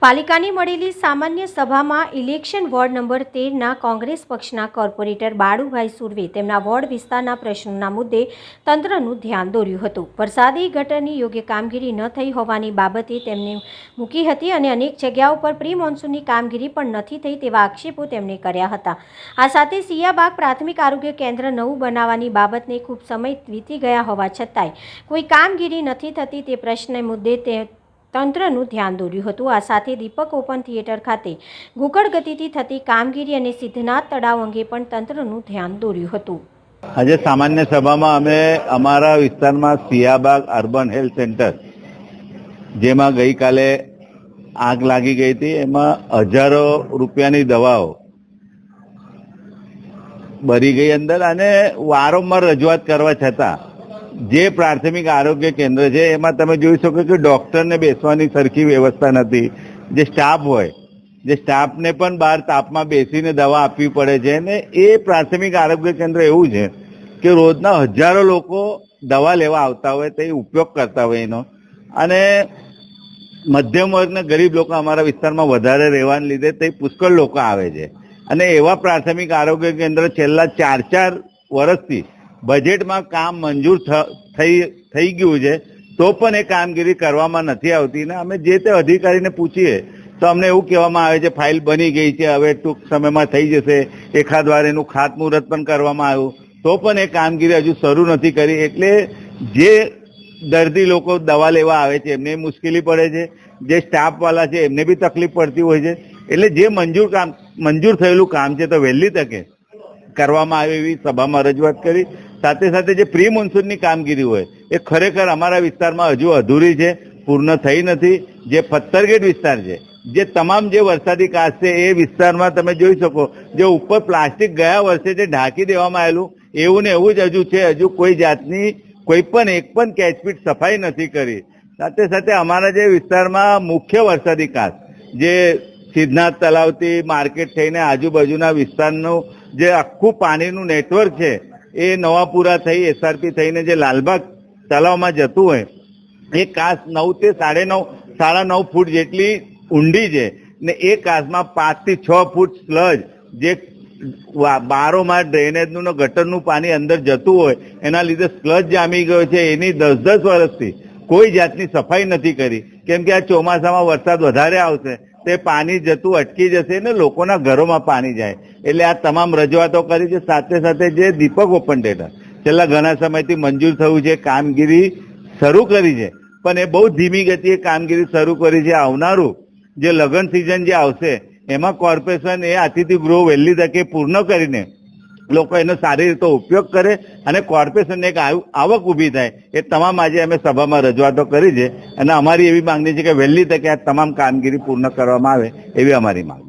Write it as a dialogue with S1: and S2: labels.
S1: પાલિકાની મળેલી સામાન્ય સભામાં ઇલેક્શન વોર્ડ નંબર 13ના કોંગ્રેસ પક્ષના કોર્પોરેટર બાળુભાઈ સુરવે તેમના વોર્ડ વિસ્તારના પ્રશ્નોના મુદ્દે તંત્રનું ધ્યાન દોર્યું હતું. વરસાદી ગટરની યોગ્ય કામગીરી ન થઈ હોવાની બાબતે તેમને મૂકી હતી અને અનેક જગ્યાઓ પર પ્રી મોન્સૂનની કામગીરી પણ નથી થઈ તેવા આક્ષેપો તેમણે કર્યા હતા. આ સાથે સિયાબાગ પ્રાથમિક આરોગ્ય કેન્દ્ર નવું બનાવવાની બાબતને ખૂબ સમય વીતી ગયા હોવા છતાંય કોઈ કામગીરી નથી થતી તે પ્રશ્ન મુદ્દે તંત્રનું ધ્યાન દોર્યું હતું. આ સાથે દીપક ઓપન થિયેટર ખાતે ગુકળ ગતિથી થતી કામગીરી અને સિદ્ધનાથ તળાવ અંગે પણ તંત્રનું ધ્યાન દોર્યું હતું.
S2: આજે સામાન્ય સભામાં અમે અમારા વિસ્તારમાં સિયાબાગ અર્બન હેલ્થ સેન્ટર જેમાં ગઈકાલે આગ લાગી ગઈ હતી, એમાં હજારો રૂપિયાની દવાઓ બળી ગઈ અંદર અને વારંવાર રજૂઆત કરવા છતાં જે પ્રાથમિક આરોગ્ય કેન્દ્ર છે એમાં તમે જોઈ શકો કે ડોક્ટરને બેસવાની સરખી વ્યવસ્થા નથી. જે સ્ટાફ હોય, જે સ્ટાફને પણ બહાર તાપમાં બેસીને દવા આપવી પડે છે ને એ પ્રાથમિક આરોગ્ય કેન્દ્ર એવું છે કે રોજના હજારો લોકો દવા લેવા આવતા હોય, તે ઉપયોગ કરતા હોય એનો, અને મધ્યમ વર્ગના ગરીબ લોકો અમારા વિસ્તારમાં વધારે રહેવાને લીધે તે પુષ્કળ લોકો આવે છે. અને એવા પ્રાથમિક આરોગ્ય કેન્દ્ર છેલ્લા 4 વર્ષથી બજેટમાં કામ મંજૂર થઈ ગયું છે તો પણ એ કામગીરી કરવામાં નથી આવતી. ને અમે જે તે અધિકારીને પૂછીએ તો અમને એવું કહેવામાં આવે છે ફાઇલ બની ગઈ છે, હવે ટૂંક સમયમાં થઈ જશે, એકાદ વાર એનું ખાતમુહૂર્ત પણ કરવામાં આવ્યું તો પણ એ કામગીરી હજુ શરૂ નથી કરી. એટલે જે દર્દી લોકો દવા લેવા આવે છે એમને મુશ્કેલી પડે છે, જે સ્ટાફવાળા છે એમને બી તકલીફ પડતી હોય છે. એટલે જે મંજૂર થયેલું કામ છે તો વહેલી તકે કરવામાં આવે એવી સભામાં રજૂઆત કરી. સાથે સાથે જે પ્રી મોન્સૂનની કામગીરી હોય એ ખરેખર અમારા વિસ્તારમાં હજુ અધૂરી છે, પૂર્ણ થઈ નથી. જે પથ્થરગેટ વિસ્તાર છે, જે તમામ જે વરસાદી કાચ છે એ વિસ્તારમાં તમે જોઈ શકો, જે ઉપર પ્લાસ્ટિક ગયા વર્ષે જે ઢાંકી દેવામાં આવેલું એવું ને એવું જ હજુ છે. હજુ કોઈ જાતની કોઈ પણ એક પણ કેચપીટ સફાઈ નથી કરી. સાથે સાથે અમારા જે વિસ્તારમાં મુખ્ય વરસાદી કાચ જે સિદ્ધનાથ તળાવથી માર્કેટ થઈને આજુબાજુના વિસ્તારનું જે આખું પાણીનું નેટવર્ક છે એ નવાપુરા થઈ એસઆરપી થઈને જે લાલબાગ તળાવમાં જતું હોય એ કાચ 9 થી 9.5 ફૂટ જેટલી ઊંડી છે ને એ કાચમાં 5 થી 6 ફૂટ સ્લજ જે બારોમાં ડ્રેનેજનું ને ગટરનું પાણી અંદર જતું હોય એના લીધે સ્લજ જામી ગયો છે. એની 10 વર્ષથી કોઈ જાતની સફાઈ નથી કરી, કેમ કે આ ચોમાસામાં વરસાદ વધારે આવશે, તે પાણી જતું અટકી જશે ને લોકોના ઘરોમાં પાણી જાય. એટલે આ તમામ રજૂઆતો કરી છે. સાથે સાથે જે દીપક ઓપન થિયેટર છેલ્લા ઘણા સમયથી મંજૂર થયું છે, કામગીરી શરૂ કરી છે, પણ એ બહુ ધીમી ગતિએ કામગીરી શરૂ કરી છે. આવનારું જે લગ્ન સિઝન જે આવશે એમાં કોર્પોરેશન એ અતિથિ ગૃહ વહેલી તકે પૂર્ણ કરીને લોકો એનો સારી રીતે ઉપયોગ કરે અને કોર્પોરેશનને એક આવક ઊભી થાય. એ તમામ આજે અમે સભામાં રજૂઆતો કરી છે અને અમારી એવી માંગણી છે કે વહેલી તકે આ તમામ કામગીરી પૂર્ણ કરવામાં આવે એવી અમારી માંગ.